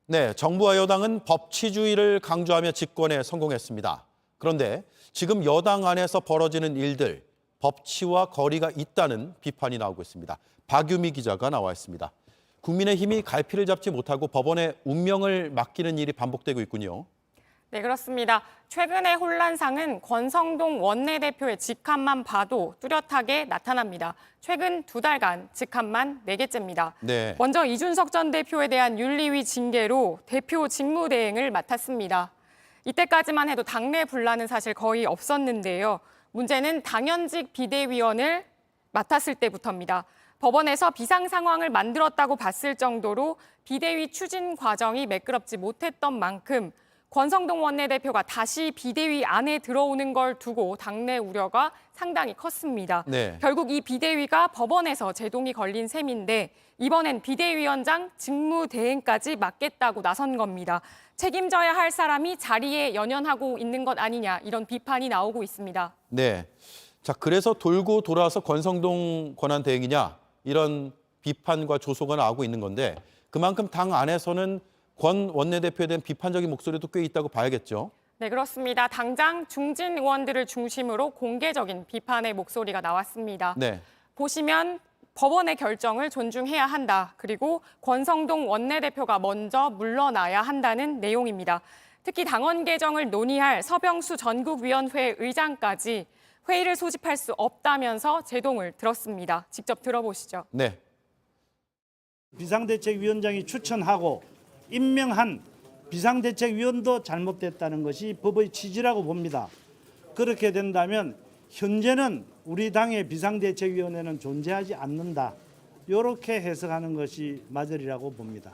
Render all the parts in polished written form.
네, 정부와 여당은 법치주의를 강조하며 집권에 성공했습니다. 그런데 지금 여당 안에서 벌어지는 일들, 법치와 거리가 있다는 비판이 나오고 있습니다. 박유미 기자가 나와 있습니다. 국민의힘이 갈피를 잡지 못하고 법원에 운명을 맡기는 일이 반복되고 있군요. 네, 그렇습니다. 최근의 혼란상은 권성동 원내대표의 직함만 봐도 뚜렷하게 나타납니다. 최근 2달간 직함만 4개째입니다. 네. 먼저 이준석 전 대표에 대한 윤리위 징계로 대표 직무대행을 맡았습니다. 이때까지만 해도 당내 분란은 사실 거의 없었는데요. 문제는 당연직 비대위원을 맡았을 때부터입니다. 법원에서 비상 상황을 만들었다고 봤을 정도로 비대위 추진 과정이 매끄럽지 못했던 만큼 권성동 원내대표가 다시 비대위 안에 들어오는 걸 두고 당내 우려가 상당히 컸습니다. 네. 결국 이 비대위가 법원에서 제동이 걸린 셈인데 이번엔 비대위원장 직무대행까지 맡겠다고 나선 겁니다. 책임져야 할 사람이 자리에 연연하고 있는 것 아니냐 이런 비판이 나오고 있습니다. 네. 자, 그래서 돌고 돌아서 권성동 권한대행이냐 이런 비판과 조소가 나오고 있는 건데 그만큼 당 안에서는 권 원내대표에 대한 비판적인 목소리도 꽤 있다고 봐야겠죠. 네, 그렇습니다. 당장 중진 의원들을 중심으로 공개적인 비판의 목소리가 나왔습니다. 네. 보시면 법원의 결정을 존중해야 한다. 그리고 권성동 원내대표가 먼저 물러나야 한다는 내용입니다. 특히 당원 개정을 논의할 서병수 전국위원회 의장까지 회의를 소집할 수 없다면서 제동을 들었습니다. 직접 들어보시죠. 네. 비상대책위원장이 추천하고 임명한 비상대책위원도 잘못됐다는 것이 법의 취지라고 봅니다. 그렇게 된다면 현재는 우리 당의 비상대책위원회는 존재하지 않는다. 이렇게 해석하는 것이 맞으리라고 봅니다.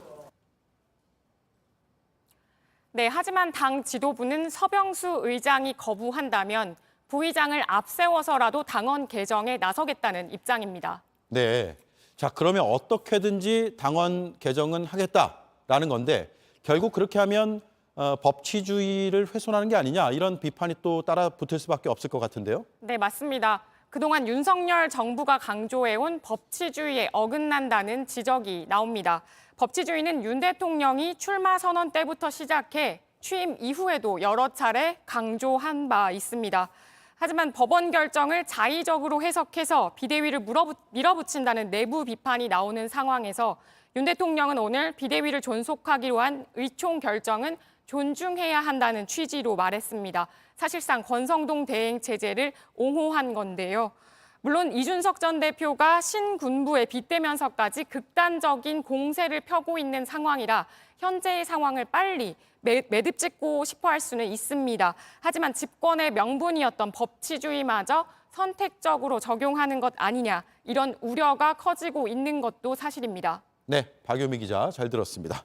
네, 하지만 당 지도부는 서병수 의장이 거부한다면 부의장을 앞세워서라도 당원 개정에 나서겠다는 입장입니다. 네. 자, 그러면 어떻게든지 당원 개정은 하겠다라는 건데 결국 그렇게 하면 법치주의를 훼손하는 게 아니냐 이런 비판이 또 따라 붙을 수밖에 없을 것 같은데요. 네, 맞습니다. 그동안 윤석열 정부가 강조해온 법치주의에 어긋난다는 지적이 나옵니다. 법치주의는 윤 대통령이 출마 선언 때부터 시작해 취임 이후에도 여러 차례 강조한 바 있습니다. 하지만 법원 결정을 자의적으로 해석해서 비대위를 밀어붙인다는 내부 비판이 나오는 상황에서 윤 대통령은 오늘 비대위를 존속하기로 한 의총 결정은 존중해야 한다는 취지로 말했습니다. 사실상 권성동 대행 체제를 옹호한 건데요. 물론 이준석 전 대표가 신군부에 빗대면서까지 극단적인 공세를 펴고 있는 상황이라 현재의 상황을 빨리 매듭 짓고 싶어 할 수는 있습니다. 하지만 집권의 명분이었던 법치주의마저 선택적으로 적용하는 것 아니냐 이런 우려가 커지고 있는 것도 사실입니다. 네, 박유미 기자 잘 들었습니다.